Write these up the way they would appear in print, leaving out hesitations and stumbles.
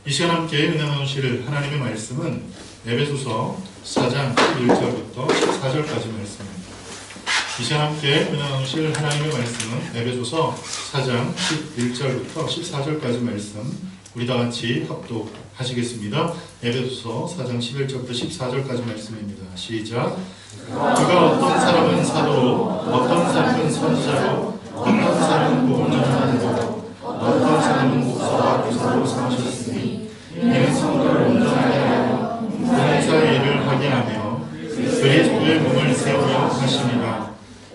이 시간 함께 은혜 나누실 하나님의 말씀은 에베소서 4장 11절부터 14절까지 말씀입니다. 이 시간 함께 은혜 나누실 하나님의 말씀은 에베소서 4장 11절부터 14절까지 말씀 우리 다 같이 합독하시겠습니다. 에베소서 4장 11절부터 14절까지 말씀입니다. 시작. 그가 어떤 사람은 사도로, 어떤 사람은 선지자로, 어떤 사람은 복음 전하는 어떤 사람은 목사와 교사로 삼으셨으니 이는 성도를 온전하게 하여 봉사의 일을 하게 하며 그리스도의 몸을 세우려 하심이라.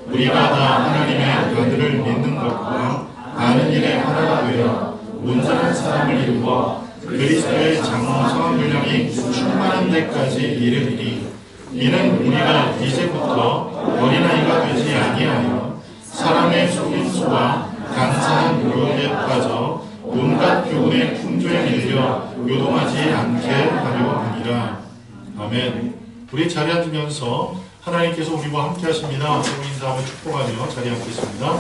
우리가 다 하나님의 아들을 믿는 것과 아는 일에 하나가 되어 온전한 사람을 이루어 그리스도의 장성한 분량이 충만한 데까지 이르리니 이는 우리가 이제부터 어린아이가 되지 아니하여 사람의 속임수와 간사한 유혹에 빠져 온갖 교훈의 풍조에 밀려 요동하지 않게 하려 하니라. 아멘. 우리 자리에 앉으면서 하나님께서 우리와 함께 하십니다. 서로 인사하며 축복하며 자리에 앉겠습니다.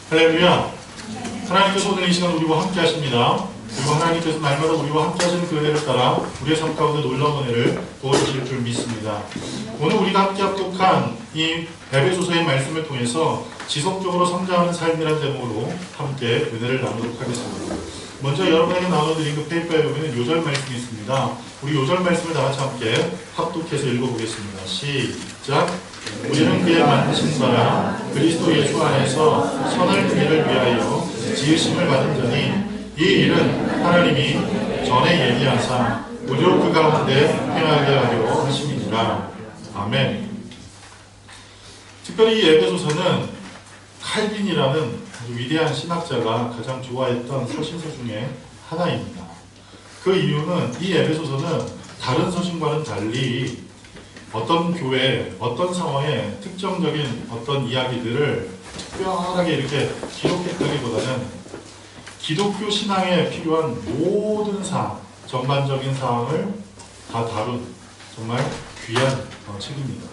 할렐루야. 하나님께서 오늘 이 시간 우리와 함께 하십니다. 그리고 하나님께서 날마다 우리와 함께 하시는 그 은혜를 따라 우리의 삶 가운데 놀라운 은혜를 부어주실 줄 믿습니다. 오늘 우리가 함께 합독한 이 에베소서의 말씀을 통해서 지속적으로 성장하는 삶이라는 제목으로 함께 은혜를 나누도록 하겠습니다. 먼저 여러분에게 나눠드린 그 페이퍼에 보면 요절 말씀이 있습니다. 우리 요절 말씀을 다 같이 함께 합독해서 읽어보겠습니다. 시작. 우리는 그의 만드신 바라 그리스도 예수 안에서 선할 일을 위하여 지으심을 받은 자니 이 일은 하나님이 전에 예비하사 우리로 그 가운데 행하게 하려 하심이니라. 아멘. 특별히 이 에베소서는 칼빈이라는 아주 위대한 신학자가 가장 좋아했던 서신서 중에 하나입니다. 그 이유는 이 에베소서는 다른 서신과는 달리 어떤 교회, 어떤 상황에 특정적인 어떤 이야기들을 특별하게 이렇게 기록했다기보다는 기독교 신앙에 필요한 모든 사항, 전반적인 사항을 다 다룬 정말 귀한 책입니다.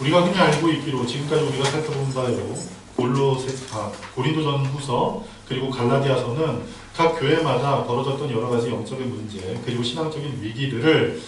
우리가 흔히 알고 있기로 지금까지 우리가 살펴본 바대로 고린도전후서 그리고 갈라디아서는 각 교회마다 벌어졌던 여러 가지 영적인 문제 그리고 신앙적인 위기들을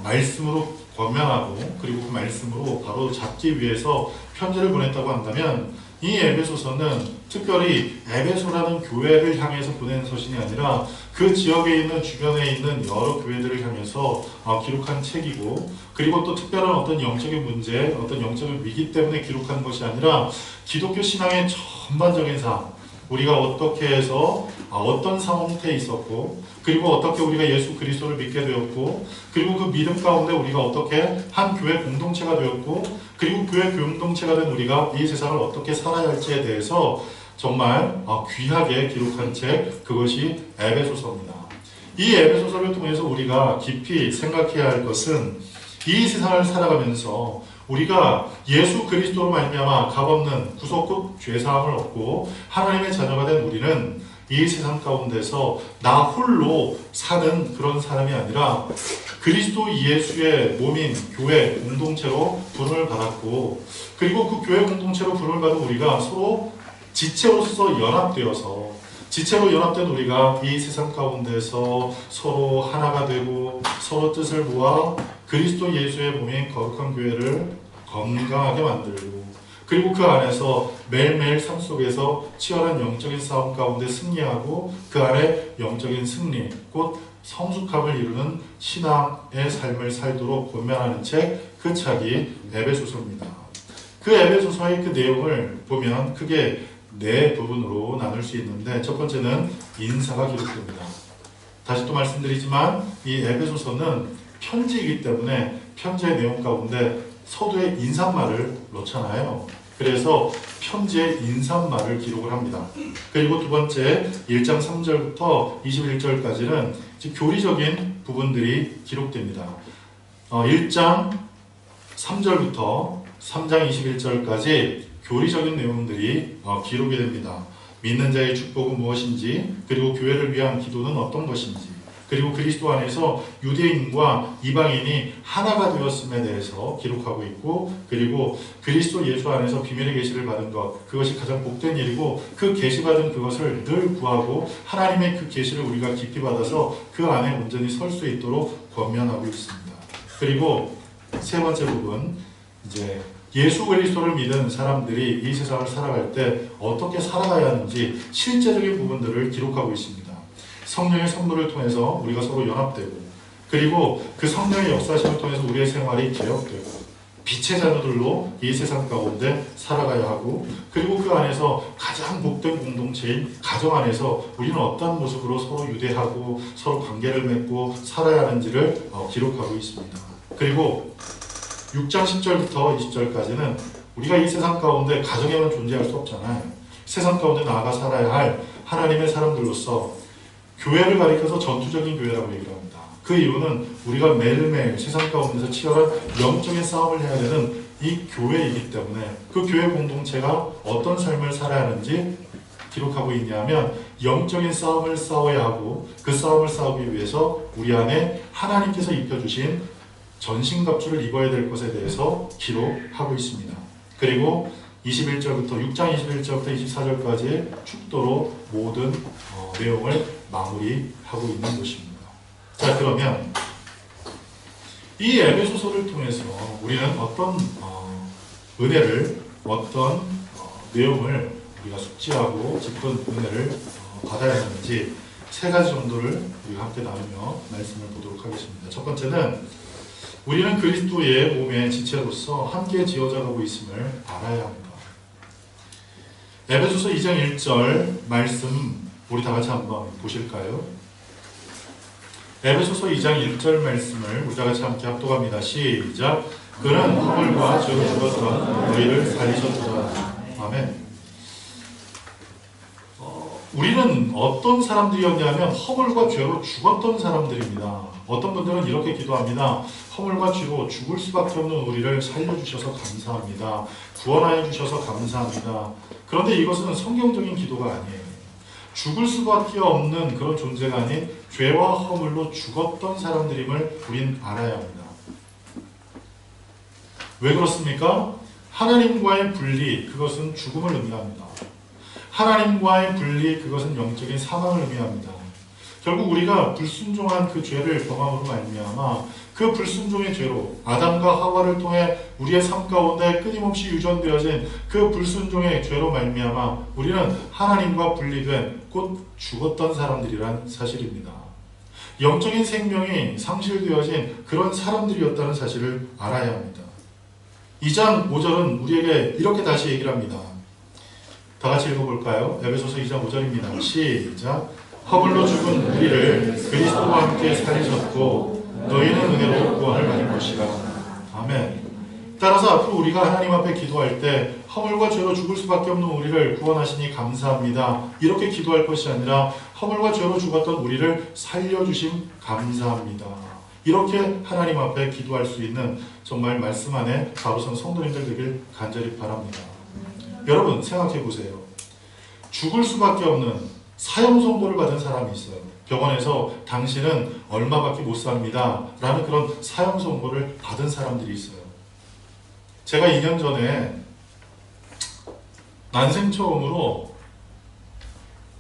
말씀으로 권면하고 그리고 그 말씀으로 바로 잡기 위해서 편지를 보냈다고 한다면 이 에베소서는 특별히 에베소라는 교회를 향해서 보낸 서신이 아니라 그 지역에 있는 주변에 있는 여러 교회들을 향해서 기록한 책이고 그리고 또 특별한 어떤 영적인 문제, 어떤 영적인 위기 때문에 기록한 것이 아니라 기독교 신앙의 전반적인 사항 우리가 어떻게 해서 어떤 상황에 있었고 그리고 어떻게 우리가 예수 그리스도를 믿게 되었고 그리고 그 믿음 가운데 우리가 어떻게 한 교회 공동체가 되었고 그리고 교회 공동체가 된 우리가 이 세상을 어떻게 살아야 할지에 대해서 정말 귀하게 기록한 책 그것이 에베소서입니다. 이 에베소서를 통해서 우리가 깊이 생각해야 할 것은 이 세상을 살아가면서 우리가 예수 그리스도로 말미암아 값없는 구속 죄사함을 얻고 하나님의 자녀가 된 우리는 이 세상 가운데서 나 홀로 사는 그런 사람이 아니라 그리스도 예수의 몸인 교회 공동체로 부름을 받았고 그리고 그 교회 공동체로 부름을 받은 우리가 서로 지체로서 지체로 연합된 우리가 이 세상 가운데서 서로 하나가 되고 서로 뜻을 모아 그리스도 예수의 몸인 거룩한 교회를 건강하게 만들고 그리고 그 안에서 매일매일 삶 속에서 치열한 영적인 싸움 가운데 승리하고 그 안에 영적인 승리 곧 성숙함을 이루는 신앙의 삶을 살도록 권면하는 책 그 책이 에베소서입니다. 그 에베소서의 그 내용을 보면 크게 네 부분으로 나눌 수 있는데 첫 번째는 인사가 기록됩니다. 다시 또 말씀드리지만 이 에베소서는 편지이기 때문에 편지의 내용 가운데 서두에 인사말을 넣잖아요. 그래서 편지의 인사말을 기록을 합니다. 그리고 두 번째 1장 3절부터 21절까지는 교리적인 부분들이 기록됩니다. 1장 3절부터 3장 21절까지 교리적인 내용들이 기록이 됩니다. 믿는 자의 축복은 무엇인지 그리고 교회를 위한 기도는 어떤 것인지 그리고 그리스도 안에서 유대인과 이방인이 하나가 되었음에 대해서 기록하고 있고, 그리고 그리스도 예수 안에서 비밀의 계시를 받은 것, 그것이 가장 복된 일이고, 그 계시받은 그것을 늘 구하고 하나님의 그 계시를 우리가 깊이 받아서 그 안에 온전히 설 수 있도록 권면하고 있습니다. 그리고 세 번째 부분, 이제 예수 그리스도를 믿은 사람들이 이 세상을 살아갈 때 어떻게 살아가야 하는지 실제적인 부분들을 기록하고 있습니다. 성령의 선물을 통해서 우리가 서로 연합되고, 그리고 그 성령의 역사심을 통해서 우리의 생활이 개혁되고, 빛의 자녀들로 이 세상 가운데 살아가야 하고, 그리고 그 안에서 가장 복된 공동체인 가정 안에서 우리는 어떤 모습으로 서로 유대하고 서로 관계를 맺고 살아야 하는지를 기록하고 있습니다. 그리고 6장 10절부터 20절까지는 우리가 이 세상 가운데 가정에만 존재할 수 없잖아요. 세상 가운데 나아가 살아야 할 하나님의 사람들로서 교회를 가리켜서 전투적인 교회라고 얘기를 합니다. 그 이유는 우리가 매일매일 세상 가운데서 치열한 영적인 싸움을 해야 되는 이 교회이기 때문에, 그 교회 공동체가 어떤 삶을 살아야 하는지 기록하고 있냐면, 영적인 싸움을 싸워야 하고, 그 싸움을 싸우기 위해서 우리 안에 하나님께서 입혀주신 전신갑주를 입어야 될 것에 대해서 기록하고 있습니다. 그리고 21절부터 6장 21절부터 24절까지의 축도로 모든 내용을 마무리하고 있는 것입니다. 자, 그러면 이 에베소서를 통해서 우리는 어떤 은혜를, 어떤 내용을 우리가 숙지하고 깊은 은혜를 받아야 하는지 세 가지 정도를 우리가 함께 나누며 말씀을 보도록 하겠습니다. 첫 번째는 우리는 그리스도의 몸의 지체로서 함께 지어져가고 있음을 알아야 합니다. 에베소서 2장 1절 말씀 우리 다 같이 한번 보실까요? 에베소서 2장 1절 말씀을 우리 다 같이 함께 합독합니다. 시작. 그는 허물과 죄로 죽었던 너희를 살리셨도다. 아멘. 우리는 어떤 사람들이었냐면 허물과 죄로 죽었던 사람들입니다. 어떤 분들은 이렇게 기도합니다. 허물과 죄로 죽을 수밖에 없는 우리를 살려주셔서 감사합니다. 구원하여 주셔서 감사합니다. 그런데 이것은 성경적인 기도가 아니에요. 죽을 수밖에 없는 그런 존재가 아닌 죄와 허물로 죽었던 사람들임을 우린 알아야 합니다. 왜 그렇습니까? 하나님과의 분리, 그것은 죽음을 의미합니다. 하나님과의 분리, 그것은 영적인 사망을 의미합니다. 결국 우리가 불순종한 그 죄를 범함으로 말미암아 그 불순종의 죄로 아담과 하와를 통해 우리의 삶 가운데 끊임없이 유전되어진 그 불순종의 죄로 말미암아 우리는 하나님과 분리된, 곧 죽었던 사람들이란 사실입니다. 영적인 생명이 상실되어진 그런 사람들이었다는 사실을 알아야 합니다. 2장 5절은 우리에게 이렇게 다시 얘기를 합니다. 다 같이 읽어볼까요? 에베소서 2장 5절입니다. 시작. 허물로 죽은 우리를 그리스도와 함께 살리셨고 너희는 은혜로 구원을 받은 것이라. 아멘. 따라서 앞으로 우리가 하나님 앞에 기도할 때 허물과 죄로 죽을 수밖에 없는 우리를 구원하시니 감사합니다, 이렇게 기도할 것이 아니라 허물과 죄로 죽었던 우리를 살려주심 감사합니다, 이렇게 하나님 앞에 기도할 수 있는 정말 말씀 안에 바로 선 성도님들 되길 간절히 바랍니다. 여러분 생각해 보세요. 죽을 수밖에 없는 사형선고를 받은 사람이 있어요. 병원에서 당신은 얼마밖에 못 삽니다 라는 그런 사형선고를 받은 사람들이 있어요. 제가 2년 전에 난생 처음으로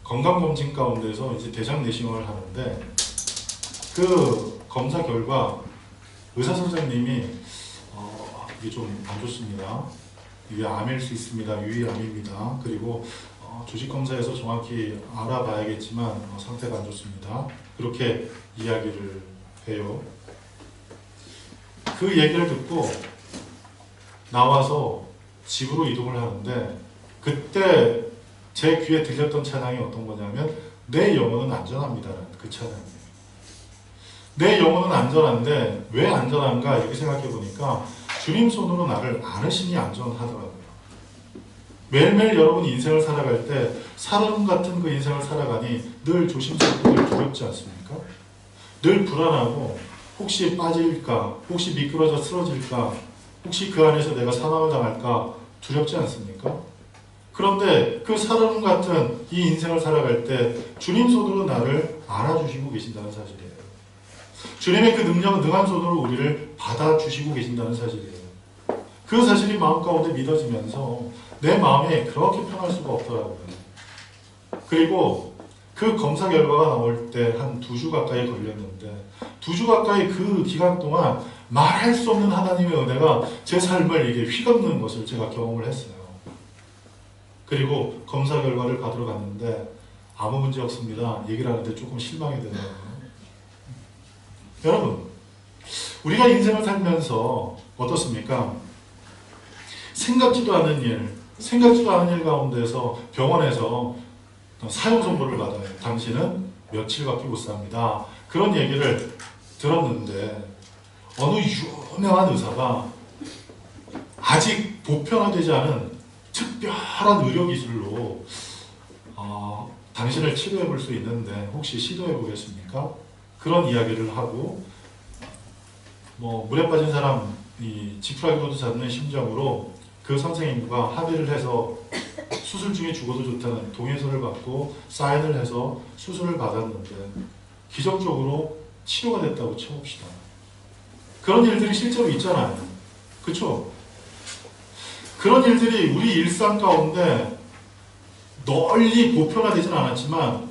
건강검진 가운데서 이제 대장 내시경을 하는데 그 검사 결과 의사 선생님이 이게 좀 안 좋습니다. 이게 암일 수 있습니다. 유의암입니다. 그리고 조직검사에서 정확히 알아봐야겠지만 상태가 안 좋습니다. 그렇게 이야기를 해요. 그 얘기를 듣고 나와서 집으로 이동을 하는데 그때 제 귀에 들렸던 찬양이 어떤 거냐면 내 영혼은 안전합니다라는 그 찬양이에요. 내 영혼은 안전한데 왜 안전한가 이렇게 생각해 보니까 주님 손으로 나를 안으시니 안전하더라고요. 매일매일 여러분 인생을 살아갈 때 살얼음 같은 그 인생을 살아가니 늘 조심스럽고 늘 두렵지 않습니까? 늘 불안하고 혹시 빠질까, 혹시 미끄러져 쓰러질까, 혹시 그 안에서 내가 사망을 당할까 두렵지 않습니까? 그런데 그 살얼음 같은 이 인생을 살아갈 때 주님 손으로 나를 안아주시고 계신다는 사실이에요. 주님의 그 능한 손으로 우리를 받아주시고 계신다는 사실이에요. 그 사실이 마음 가운데 믿어지면서 내 마음에 그렇게 편할 수가 없더라고요. 그리고 그 검사 결과가 나올 때 한 2주 가까이 걸렸는데 2주 가까이 그 기간 동안 말할 수 없는 하나님의 은혜가 제 삶을 이게 휘감는 것을 제가 경험을 했어요. 그리고 검사 결과를 받으러 갔는데 아무 문제 없습니다. 얘기를 하는데 조금 실망이 되더라고요. 여러분, 우리가 인생을 살면서 어떻습니까? 생각지도 않은 일 가운데서 병원에서 사형 선고를 받아요. 당신은 며칠밖에 못 삽니다. 그런 얘기를 들었는데 어느 유명한 의사가 아직 보편화되지 않은 특별한 의료기술로 당신을 치료해 볼 수 있는데 혹시 시도해 보겠습니까? 그런 이야기를 하고 물에 빠진 사람이 지푸라기로도 잡는 심정으로 그 선생님과 합의를 해서 수술 중에 죽어도 좋다는 동의서를 받고 사인을 해서 수술을 받았는데 기적적으로 치료가 됐다고 쳐봅시다. 그런 일들이 실제로 있잖아요. 그렇죠? 그런 일들이 우리 일상 가운데 널리 보편화되진 않았지만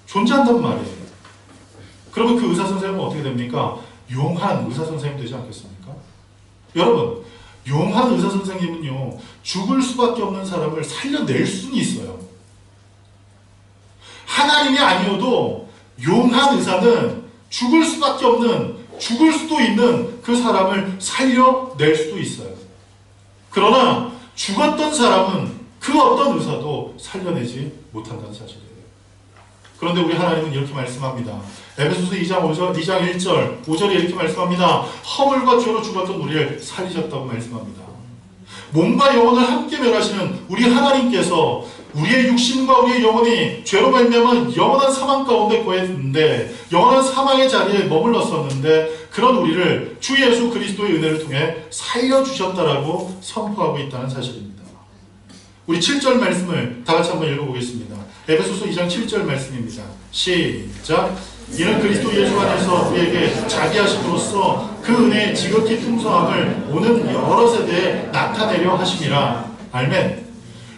존재한단 말이에요. 그러면 그 의사 선생님은 어떻게 됩니까? 용한 의사 선생님 되지 않겠습니까? 여러분, 용한 의사 선생님은요, 죽을 수밖에 없는 사람을 살려낼 수는 있어요. 하나님이 아니어도 용한 의사는 죽을 수밖에 없는, 죽을 수도 있는 그 사람을 살려낼 수도 있어요. 그러나 죽었던 사람은 그 어떤 의사도 살려내지 못한다는 사실이에요. 그런데 우리 하나님은 이렇게 말씀합니다. 에베소서 2장 1절, 5절에 이렇게 말씀합니다. 허물과 죄로 죽었던 우리를 살리셨다고 말씀합니다. 몸과 영혼을 함께 멸하시는 우리 하나님께서 우리의 육신과 우리의 영혼이 죄로 말미암아 영원한 사망 가운데 거했는데, 영원한 사망의 자리에 머물렀었는데 그런 우리를 주 예수 그리스도의 은혜를 통해 살려주셨다라고 선포하고 있다는 사실입니다. 우리 7절 말씀을 다 같이 한번 읽어보겠습니다. 에베소서 2장 7절 말씀입니다. 시작. 이는 그리스도 예수 안에서 우리에게 자기 하심으로써 그 은혜의 지극히 풍성함을 오는 여러 세대에 나타내려 하심이라. 아멘.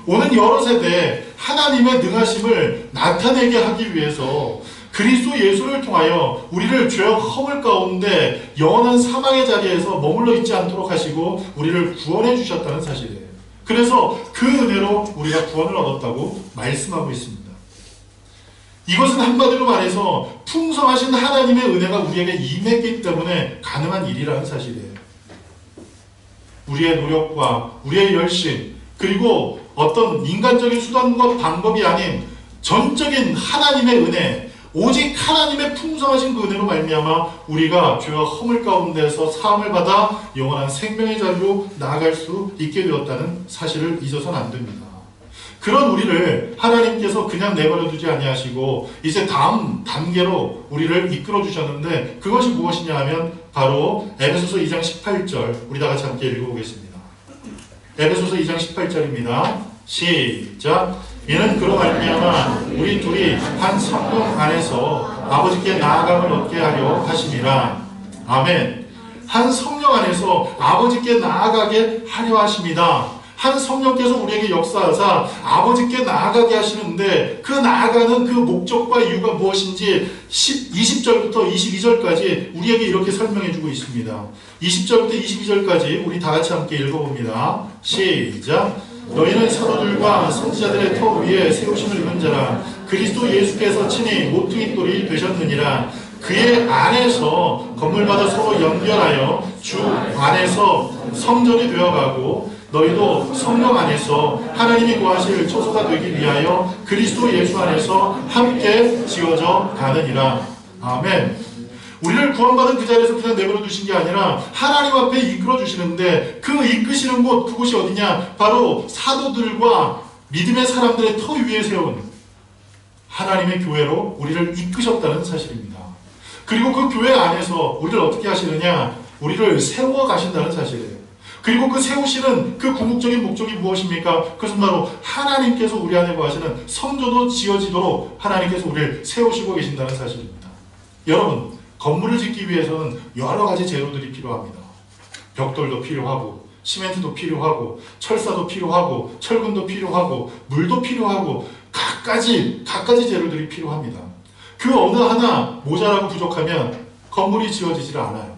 오는 여러 세대에 하나님의 능하심을 나타내게 하기 위해서 그리스도 예수를 통하여 우리를 죄악 허물 가운데 영원한 사망의 자리에서 머물러 있지 않도록 하시고 우리를 구원해 주셨다는 사실이에요. 그래서 그 은혜로 우리가 구원을 얻었다고 말씀하고 있습니다. 이것은 한마디로 말해서 풍성하신 하나님의 은혜가 우리에게 임했기 때문에 가능한 일이라는 사실이에요. 우리의 노력과 우리의 열심, 그리고 어떤 인간적인 수단과 방법이 아닌 전적인 하나님의 은혜, 오직 하나님의 풍성하신 그 은혜로 말미암아 우리가 죄와 허물 가운데서 사함을 받아 영원한 생명의 자리로 나아갈 수 있게 되었다는 사실을 잊어서는 안 됩니다. 그런 우리를 하나님께서 그냥 내버려 두지 아니하시고 이제 다음 단계로 우리를 이끌어 주셨는데, 그것이 무엇이냐 하면 바로 에베소서 2장 18절, 우리 다 같이 함께 읽어보겠습니다. 에베소서 2장 18절입니다. 시작. 이는 그로 말미암아 우리 둘이 한 성령 안에서 아버지께 나아감을 얻게 하려 하심이라. 아멘. 한 성령 안에서 아버지께 나아가게 하려 하십니다. 한 성령께서 우리에게 역사하사 아버지께 나아가게 하시는데, 그 나아가는 그 목적과 이유가 무엇인지 20절부터 22절까지 우리에게 이렇게 설명해 주고 있습니다. 20절부터 22절까지 우리 다 같이 함께 읽어봅니다. 시작. 너희는 사도들과 선지자들의 터 위에 세우심을 입은 자라. 그리스도 예수께서 친히 모퉁이 돌이 되셨느니라. 그의 안에서 건물마다 서로 연결하여 주 안에서 성전이 되어가고, 너희도 성령 안에서 하나님이 구하실 초소가 되기 위하여 그리스도 예수 안에서 함께 지어져 가느니라. 아멘. 우리를 구원받은 그 자리에서 그냥 내버려 두신 게 아니라 하나님 앞에 이끌어 주시는데, 그 이끄시는 곳, 그곳이 어디냐? 바로 사도들과 믿음의 사람들의 터 위에 세운 하나님의 교회로 우리를 이끄셨다는 사실입니다. 그리고 그 교회 안에서 우리를 어떻게 하시느냐? 우리를 세워 가신다는 사실이에요. 그리고 그 세우시는 그 궁극적인 목적이 무엇입니까? 그것은 바로 하나님께서 우리 안에 거하시는 성전도 지어지도록 하나님께서 우리를 세우시고 계신다는 사실입니다. 여러분, 건물을 짓기 위해서는 여러 가지 재료들이 필요합니다. 벽돌도 필요하고 시멘트도 필요하고 철사도 필요하고 철근도 필요하고 물도 필요하고 각가지 재료들이 필요합니다. 그 어느 하나 모자라고 부족하면 건물이 지어지질 않아요.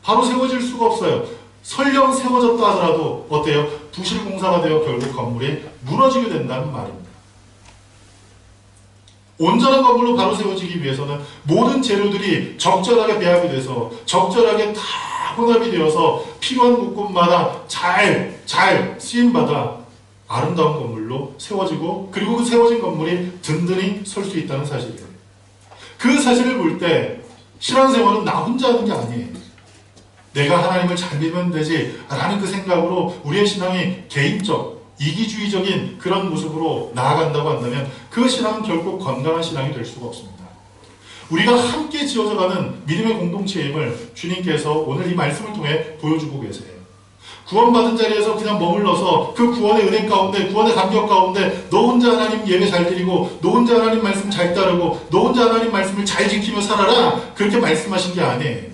바로 세워질 수가 없어요. 설령 세워졌다 하더라도 어때요? 부실공사가 되어 결국 건물이 무너지게 된다는 말입니다. 온전한 건물로 바로 세워지기 위해서는 모든 재료들이 적절하게 배합이 돼서 적절하게 다 혼합이 되어서 필요한 곳곳마다 잘 쓰임받아 아름다운 건물로 세워지고 그리고 그 세워진 건물이 든든히 설 수 있다는 사실이에요. 그 사실을 볼 때 신앙생활은 나 혼자 하는 게 아니에요. 내가 하나님을 잘 믿으면 되지 라는 그 생각으로 우리의 신앙이 개인적, 이기주의적인 그런 모습으로 나아간다고 한다면 그 신앙은 결국 건강한 신앙이 될 수가 없습니다. 우리가 함께 지어져가는 믿음의 공동체임을 주님께서 오늘 이 말씀을 통해 보여주고 계세요. 구원받은 자리에서 그냥 머물러서 그 구원의 은혜 가운데, 구원의 감격 가운데 너 혼자 하나님 예배 잘 드리고 너 혼자 하나님 말씀 잘 따르고 너 혼자 하나님 말씀을 잘 지키며 살아라 그렇게 말씀하신 게 아니에요.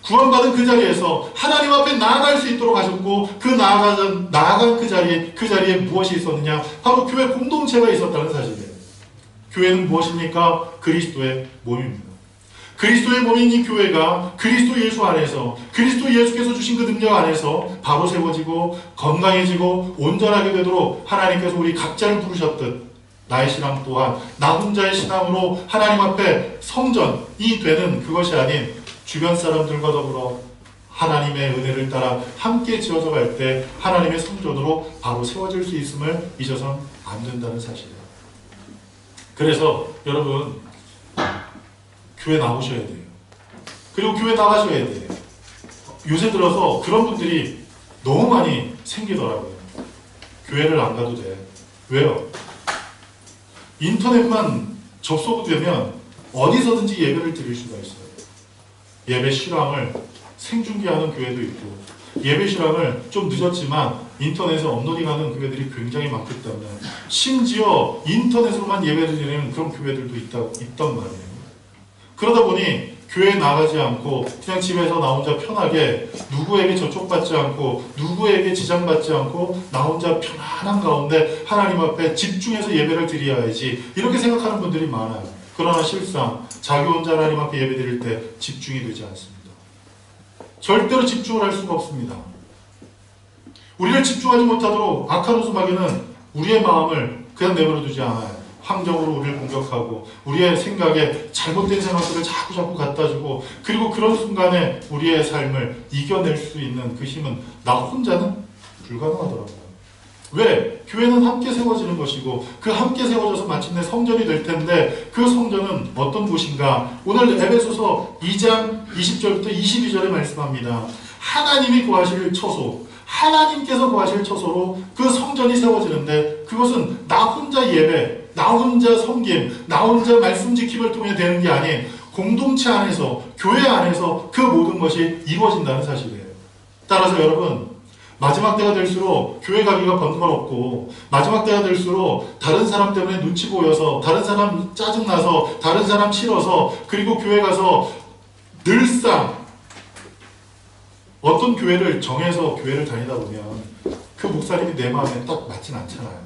구원받은 그 자리에서 하나님 앞에 나아갈 수 있도록 하셨고 그 나아간 그 자리에 무엇이 있었느냐? 바로 교회 공동체가 있었다는 사실이에요. 교회는 무엇입니까? 그리스도의 몸입니다. 그리스도의 몸인 이 교회가 그리스도 예수 안에서 그리스도 예수께서 주신 그 능력 안에서 바로 세워지고 건강해지고 온전하게 되도록 하나님께서 우리 각자를 부르셨듯 나의 신앙 또한 나 혼자의 신앙으로 하나님 앞에 성전이 되는 그것이 아닌 주변 사람들과 더불어 하나님의 은혜를 따라 함께 지어져 갈 때 하나님의 성전으로 바로 세워질 수 있음을 잊어서는 안 된다는 사실이에요. 그래서 여러분 교회 나오셔야 돼요. 그리고 교회 나가셔야 돼요. 요새 들어서 그런 분들이 너무 많이 생기더라고요. 교회를 안 가도 돼. 왜요? 인터넷만 접속되면 어디서든지 예배를 드릴 수가 있어요. 예배 실황을 생중계하는 교회도 있고 예배 실황을 좀 늦었지만 인터넷에 업로딩하는 교회들이 굉장히 많기 때문에 심지어 인터넷으로만 예배를 드리는 그런 교회들도 있단 말이에요. 그러다 보니 교회에 나가지 않고 그냥 집에서 나 혼자 편하게 누구에게 저촉받지 않고 누구에게 지장받지 않고 나 혼자 편안한 가운데 하나님 앞에 집중해서 예배를 드려야지 이렇게 생각하는 분들이 많아요. 그러나 실상 자기 혼자 하나님 앞에 예배 드릴 때 집중이 되지 않습니다. 절대로 집중을 할 수가 없습니다. 우리를 집중하지 못하도록 악한 웃음마귀는 우리의 마음을 그냥 내버려 두지 않아요. 환경으로 우리를 공격하고 우리의 생각에 잘못된 생각들을 자꾸 갖다 주고 그리고 그런 순간에 우리의 삶을 이겨낼 수 있는 그 힘은 나 혼자는 불가능하더라고요. 왜? 교회는 함께 세워지는 것이고 그 함께 세워져서 마침내 성전이 될 텐데 그 성전은 어떤 곳인가? 오늘 에베소서 2장 20절부터 22절에 말씀합니다. 하나님이 구하실 처소, 하나님께서 구하실 처소로 그 성전이 세워지는데 그것은 나 혼자 예배, 나 혼자 섬김, 나 혼자 말씀 지킴을 통해 되는 게 아닌 공동체 안에서, 교회 안에서 그 모든 것이 이루어진다는 사실이에요. 따라서 여러분, 마지막 때가 될수록 교회 가기가 번거롭고 마지막 때가 될수록 다른 사람 때문에 눈치 보여서 다른 사람 짜증나서 다른 사람 싫어서 그리고 교회 가서 늘상 어떤 교회를 정해서 교회를 다니다 보면 그 목사님이 내 마음에 딱 맞진 않잖아요.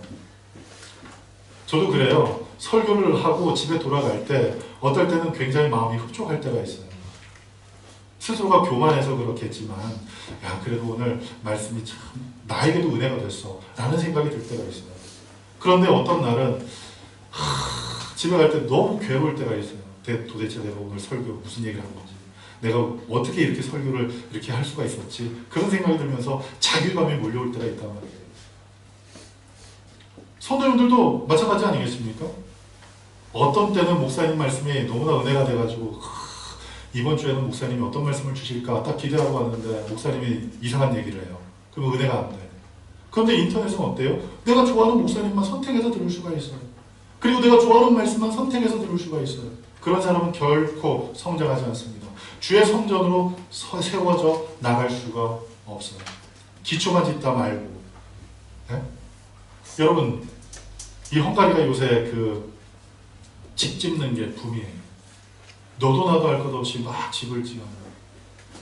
저도 그래요. 설교를 하고 집에 돌아갈 때 어떨 때는 굉장히 마음이 흡족할 때가 있어요. 스스로가 교만해서 그렇겠지만 야 그래도 오늘 말씀이 참 나에게도 은혜가 됐어 라는 생각이 들 때가 있어요. 그런데 어떤 날은 집에 갈 때 너무 괴로울 때가 있어요. 도대체 내가 오늘 설교 무슨 얘기를 한 건지 내가 어떻게 이렇게 설교를 이렇게 할 수가 있었지 그런 생각이 들면서 자괴감이 몰려올 때가 있단 말이에요. 성도님들도 마찬가지 아니겠습니까? 어떤 때는 목사님 말씀이 너무나 은혜가 돼가지고 이번 주에는 목사님이 어떤 말씀을 주실까 딱 기대하고 왔는데 목사님이 이상한 얘기를 해요. 그러면 은혜가 안 돼. 그런데 인터넷은 어때요? 내가 좋아하는 목사님만 선택해서 들을 수가 있어요. 그리고 내가 좋아하는 말씀만 선택해서 들을 수가 있어요. 그런 사람은 결코 성장하지 않습니다. 주의 성전으로 세워져 나갈 수가 없어요. 기초만 짓다 말고. 네? 여러분, 이 헝가리가 요새 집 짓는 게 붐이에요. 너도 나도 할 것 없이 막 집을 지어요.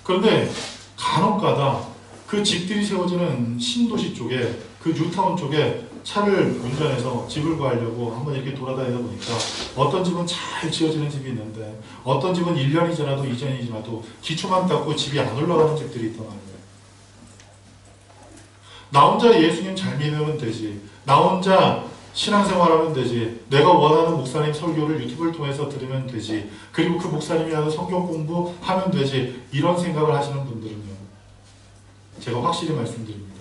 그런데 간혹가다 그 집들이 세워지는 신도시 쪽에, 그 뉴타운 쪽에 차를 운전해서 집을 구하려고 한번 이렇게 돌아다니다 보니까 어떤 집은 잘 지어지는 집이 있는데 어떤 집은 1년이 지나도 2년이 지나도 기초만 닦고 집이 안 올라가는 집들이 있단 말이에요. 나 혼자 예수님 잘 믿으면 되지, 나 혼자 신앙생활하면 되지, 내가 원하는 목사님 설교를 유튜브를 통해서 들으면 되지, 그리고 그 목사님이 하는 성경 공부하면 되지, 이런 생각을 하시는 분들은요, 제가 확실히 말씀드립니다.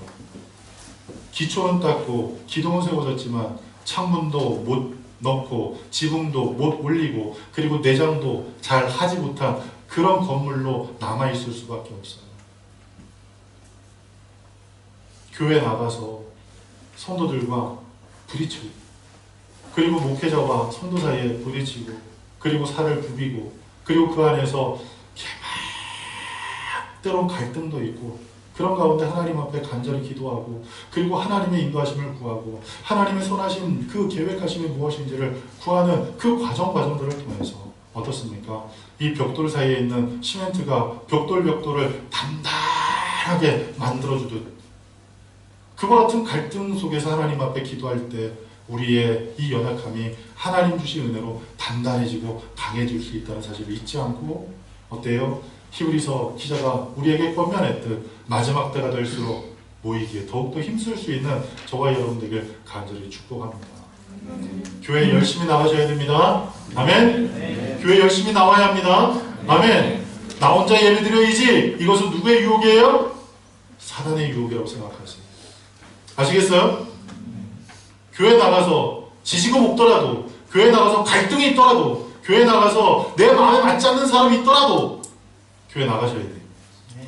기초는 닦고 기둥은 세워졌지만 창문도 못 넣고 지붕도 못 올리고 그리고 내장도 잘 하지 못한 그런 건물로 남아있을 수밖에 없어요. 교회 나가서 성도들과 부딪히고, 그리고 목회자와 성도 사이에 부딪히고, 그리고 살을 부비고, 그리고 그 안에서 막 때론 갈등도 있고, 그런 가운데 하나님 앞에 간절히 기도하고, 그리고 하나님의 인도하심을 구하고, 하나님의 선하신 그 계획하심이 무엇인지를 구하는 그 과정들을 통해서 어떻습니까? 이 벽돌 사이에 있는 시멘트가 벽돌을 단단하게 만들어주듯, 그와 같은 갈등 속에서 하나님 앞에 기도할 때 우리의 이 연약함이 하나님 주신 은혜로 단단해지고 강해질 수 있다는 사실을 잊지 않고, 어때요? 히브리서 기자가 우리에게 권면했듯 마지막 때가 될수록 모이기에 더욱더 힘쓸 수 있는 저와 여러분들에게 간절히 축복합니다. 교회 열심히 나가셔야 됩니다. 아멘. 교회 열심히 나와야 합니다. 아멘. 나 혼자 예배드려야지, 이것은 누구의 유혹이에요? 사단의 유혹이라고 생각하세요. 아시겠어요? 교회 나가서 지지고 볶더라도, 교회 나가서 갈등이 있더라도, 교회 나가서 내 마음에 맞지 않는 사람이 있더라도 교회 나가셔야 돼요.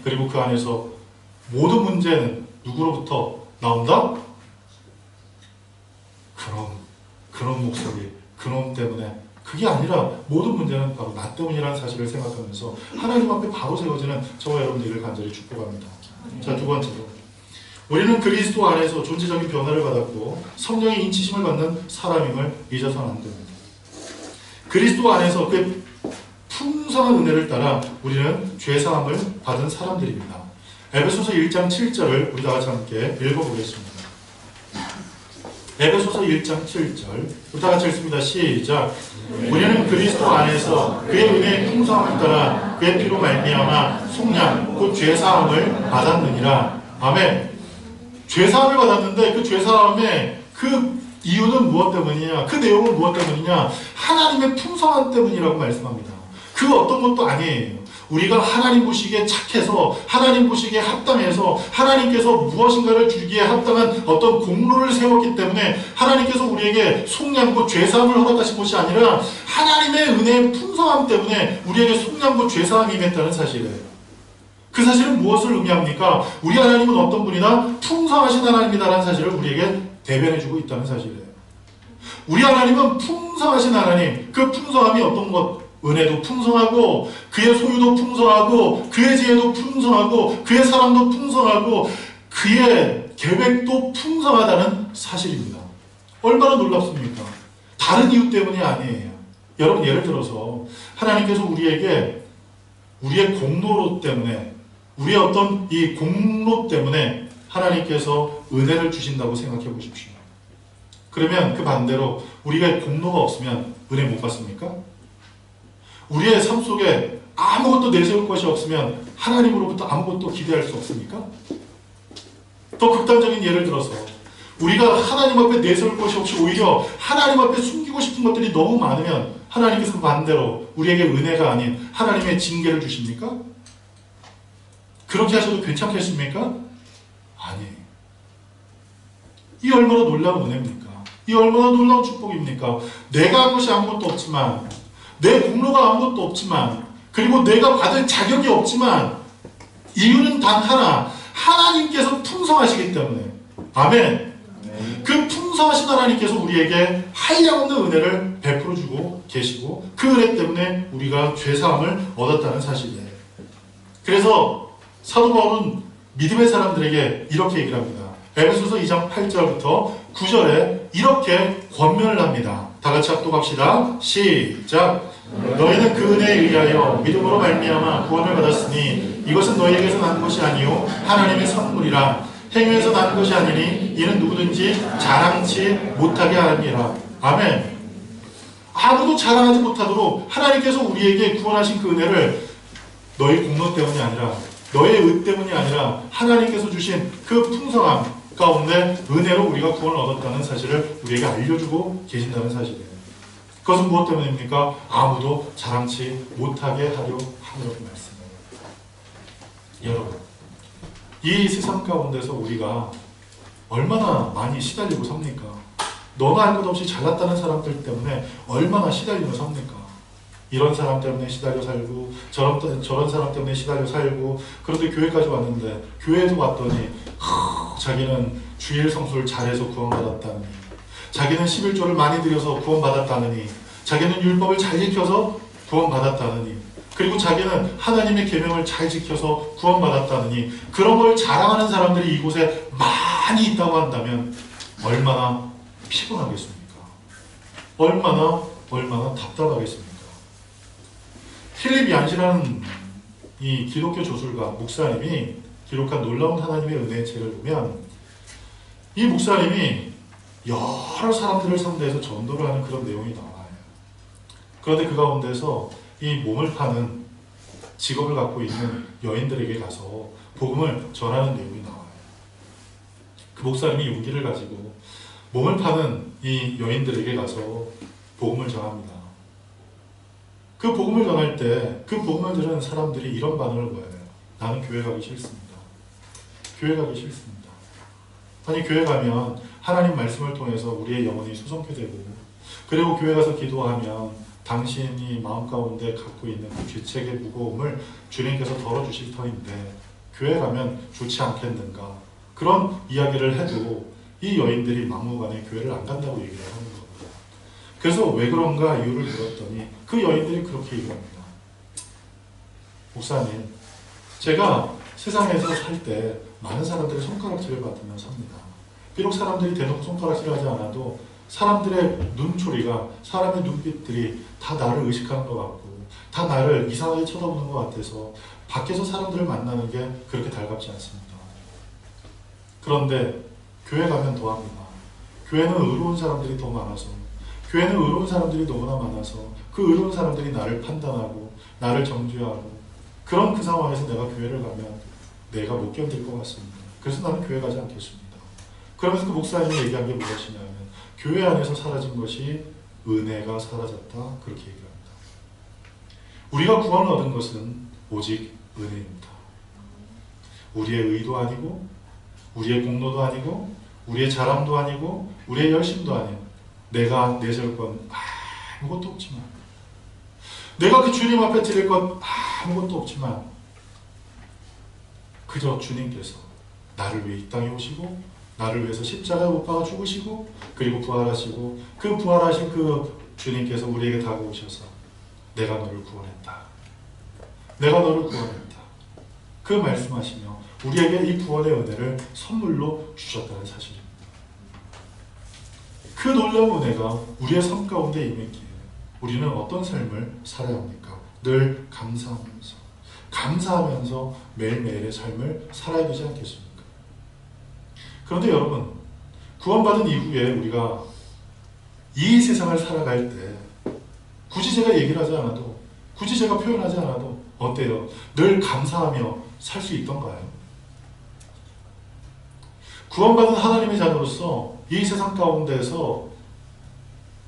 그리고 그 안에서 모든 문제는 누구로부터 나온다? 그런 목소리, 그놈 때문에, 그게 아니라 모든 문제는 바로 나 때문이라는 사실을 생각하면서 하나님 앞에 바로 세워지는 저와 여러분들을 간절히 축복합니다. 자, 두 번째로, 우리는 그리스도 안에서 존재적인 변화를 받았고 성령의 인치심을 받는 사람임을 잊어서는 안 됩니다. 그리스도 안에서 그 풍성한 은혜를 따라 우리는 죄사함을 받은 사람들입니다. 에베소서 1장 7절을 우리 다 같이 함께 읽어보겠습니다. 에베소서 1장 7절 우리 다 같이 읽습니다. 시작. 우리는 그리스도 안에서 그의 은혜의 풍성함을 따라 그의 피로 말미암아 속량 곧 죄사함을 받았느니라. 아멘. 죄사함을 받았는데 그 죄사함의 그 이유는 무엇 때문이냐, 그 내용은 무엇 때문이냐, 하나님의 풍성함 때문이라고 말씀합니다. 그 어떤 것도 아니에요. 우리가 하나님 보시기에 착해서, 하나님 보시기에 합당해서, 하나님께서 무엇인가를 주기에 합당한 어떤 공로를 세웠기 때문에 하나님께서 우리에게 속량고 죄사함을 허락하신 것이 아니라 하나님의 은혜의 풍성함 때문에 우리에게 속량고 죄사함이 임했다는 사실이에요. 그 사실은 무엇을 의미합니까? 우리 하나님은 어떤 분이다? 풍성하신 하나님이다라는 사실을 우리에게 대변해주고 있다는 사실이에요. 우리 하나님은 풍성하신 하나님, 그 풍성함이 어떤 것? 은혜도 풍성하고, 그의 소유도 풍성하고, 그의 지혜도 풍성하고, 그의 사랑도 풍성하고, 그의 계획도 풍성하다는 사실입니다. 얼마나 놀랍습니까? 다른 이유 때문이 아니에요. 여러분, 예를 들어서 하나님께서 우리에게 우리의 공로 때문에, 우리의 어떤 이 공로 때문에 하나님께서 은혜를 주신다고 생각해 보십시오. 그러면 그 반대로 우리가 공로가 없으면 은혜 못 받습니까? 우리의 삶 속에 아무것도 내세울 것이 없으면 하나님으로부터 아무것도 기대할 수 없습니까? 더 극단적인 예를 들어서 우리가 하나님 앞에 내세울 것이 없이 오히려 하나님 앞에 숨기고 싶은 것들이 너무 많으면 하나님께서 반대로 우리에게 은혜가 아닌 하나님의 징계를 주십니까? 그렇게 하셔도 괜찮겠습니까? 아니에요. 이 얼마나 놀라운 은혜입니까? 이 얼마나 놀라운 축복입니까? 내가 한 것이 아무것도 없지만, 내 공로가 아무것도 없지만, 그리고 내가 받을 자격이 없지만, 이유는 단 하나, 하나님께서 풍성하시기 때문에. 아멘. 그 풍성하신 하나님께서 우리에게 한량없는 은혜를 베풀어주고 계시고, 그 은혜 때문에 우리가 죄사함을 얻었다는 사실이에요. 그래서 사도 바울은 믿음의 사람들에게 이렇게 얘기를 합니다. 에베소서 2장 8절부터 9절에 이렇게 권면을 합니다. 다 같이 합독합시다. 시작. 너희는 그 은혜에 의하여 믿음으로 말미암아 구원을 받았으니 이것은 너희에게서 난 것이 아니요 하나님의 선물이라. 행위에서 난 것이 아니니 이는 누구든지 자랑치 못하게 하느니라. 아멘. 아무도 자랑하지 못하도록 하나님께서 우리에게 구원하신 그 은혜를 너희 공로 때문이 아니라, 너의 의 때문이 아니라 하나님께서 주신 그 풍성함 가운데 은혜로 우리가 구원을 얻었다는 사실을 우리에게 알려주고 계신다는 사실이에요. 그것은 무엇 때문입니까? 아무도 자랑치 못하게 하려 함이라고 말씀해요. 여러분, 이 세상 가운데서 우리가 얼마나 많이 시달리고 삽니까? 너나 할 것 없이 잘났다는 사람들 때문에 얼마나 시달리며 삽니까? 이런 사람 때문에 시달려 살고 저런 사람 때문에 시달려 살고, 그런데 교회까지 왔는데, 교회에도 왔더니 자기는 주일 성수를 잘해서 구원받았다느니, 자기는 11조를 많이 드려서 구원받았다느니, 자기는 율법을 잘 지켜서 구원받았다느니, 그리고 자기는 하나님의 계명을 잘 지켜서 구원받았다느니, 그런 걸 자랑하는 사람들이 이곳에 많이 있다고 한다면 얼마나 피곤하겠습니까? 얼마나 답답하겠습니까? 필립 얀시라는 이 기독교 조술가 목사님이 기록한 놀라운 하나님의 은혜의 책을 보면, 이 목사님이 여러 사람들을 상대해서 전도를 하는 그런 내용이 나와요. 그런데 그 가운데서 이 몸을 파는 직업을 갖고 있는 여인들에게 가서 복음을 전하는 내용이 나와요. 그 목사님이 용기를 가지고 몸을 파는 이 여인들에게 가서 복음을 전합니다. 그 복음을 전할 때 그 복음을 들은 사람들이 이런 반응을 보여요. 나는 교회 가기 싫습니다. 교회 가기 싫습니다. 아니, 교회 가면 하나님 말씀을 통해서 우리의 영혼이 수성케 되고, 그리고 교회 가서 기도하면 당신이 마음 가운데 갖고 있는 그 죄책의 무거움을 주님께서 덜어주실 터인데 교회 가면 좋지 않겠는가, 그런 이야기를 해도 이 여인들이 막무가내 교회를 안 간다고 얘기를 하는 겁니다. 그래서 왜 그런가 이유를 물었더니 그 여인들이 그렇게 얘기합니다. 목사님, 제가 세상에서 살 때 많은 사람들의 손가락질을 받으며 삽니다. 비록 사람들이 대놓고 손가락질을 하지 않아도 사람들의 눈초리가, 사람의 눈빛들이 다 나를 의식하는 것 같고, 다 나를 이상하게 쳐다보는 것 같아서 밖에서 사람들을 만나는 게 그렇게 달갑지 않습니다. 그런데 교회 가면 더합니다. 교회는 의로운 사람들이 더 많아서, 교회는 의로운 사람들이 너무나 많아서 그 의로운 사람들이 나를 판단하고 나를 정죄하고, 그런 그 상황에서 내가 교회를 가면 내가 못 견딜 것 같습니다. 그래서 나는 교회 가지 않겠습니다. 그러면서 그 목사님이 얘기한 게 무엇이냐면, 교회 안에서 사라진 것이 은혜가 사라졌다, 그렇게 얘기합니다. 우리가 구원을 얻은 것은 오직 은혜입니다. 우리의 의도 아니고, 우리의 공로도 아니고, 우리의 자랑도 아니고, 우리의 열심도 아닌, 내가 내세울 건 아무것도 없지만, 내가 그 주님 앞에 드릴 건 아무것도 없지만, 그저 주님께서 나를 위해 이 땅에 오시고, 나를 위해서 십자가에 못 박아 죽으시고, 그리고 부활하시고, 그 부활하신 그 주님께서 우리에게 다가오셔서 내가 너를 구원했다, 내가 너를 구원했다, 그 말씀하시며 우리에게 이 구원의 은혜를 선물로 주셨다는 사실입니다. 그 놀라운 은혜가 우리의 삶 가운데 임했기에 우리는 어떤 삶을 살아야 합니까? 늘 감사하면서 매일매일의 삶을 살아야 되지 않겠습니까? 그런데 여러분, 구원받은 이후에 우리가 이 세상을 살아갈 때 굳이 제가 얘기를 하지 않아도, 굳이 제가 표현하지 않아도 어때요? 늘 감사하며 살 수 있던가요? 구원받은 하나님의 자녀로서 이 세상 가운데서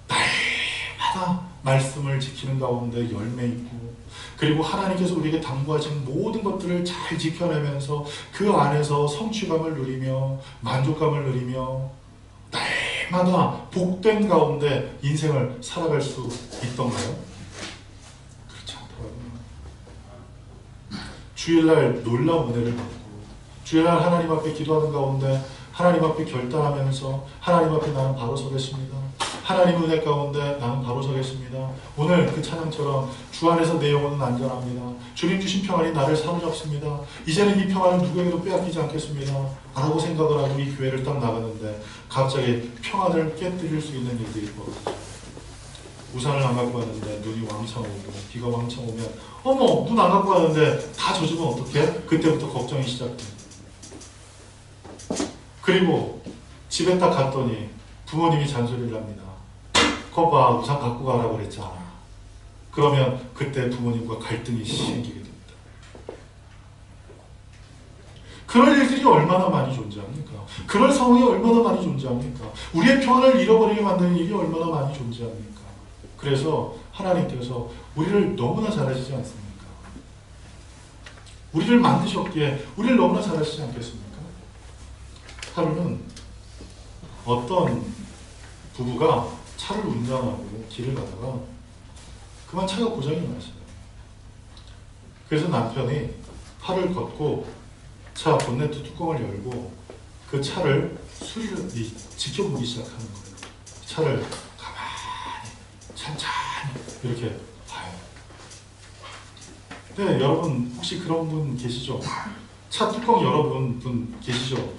날마다 말씀을 지키는 가운데 열매 있고, 그리고 하나님께서 우리에게 당부하신 모든 것들을 잘 지켜내면서 그 안에서 성취감을 누리며 만족감을 누리며 날마다 복된 가운데 인생을 살아갈 수 있던가요? 그렇지 않더라고요. 주일날 놀라운 은혜를 받고, 주일날 하나님 앞에 기도하는 가운데 하나님 앞에 결단하면서 하나님 앞에 나는 바로 서겠습니다. 하나님 은혜 가운데 나는 바로 서겠습니다. 오늘 그 찬양처럼 주 안에서 내 영혼은 안전합니다. 주님 주신 평안이 나를 사로잡습니다. 이제는 이 평안을 누구에게도 빼앗기지 않겠습니다. 라고 생각을 하고 이 교회를 딱 나가는데 갑자기 평안을 깨뜨릴 수 있는 일들이 벌어지죠. 우산을 안 갖고 왔는데 눈이 왕창 오고 비가 왕창 오면 어머 눈 안 갖고 왔는데 다 젖으면 어떡해? 그때부터 걱정이 시작돼. 그리고 집에 딱 갔더니 부모님이 잔소리를 합니다. 거봐 우산 갖고 가라고 그랬잖아. 그러면 그때 부모님과 갈등이 생기게 됩니다. 그럴 일들이 얼마나 많이 존재합니까? 그럴 상황이 얼마나 많이 존재합니까? 우리의 평안을 잃어버리게 만드는 일이 얼마나 많이 존재합니까? 그래서 하나님께서 우리를 너무나 잘하시지 않습니까? 우리를 만드셨기에 우리를 너무나 잘하시지 않겠습니까? 하루는 어떤 부부가 차를 운전하고 길을 가다가 그만 차가 고장이 났어요. 그래서 남편이 팔을 걷고 차 본네트 뚜껑을 열고 그 차를 지켜보기 시작하는 거예요. 차를 가만히 천천히 이렇게 봐요. 네, 여러분 혹시 그런 분 계시죠? 차 뚜껑 열어본 분 계시죠?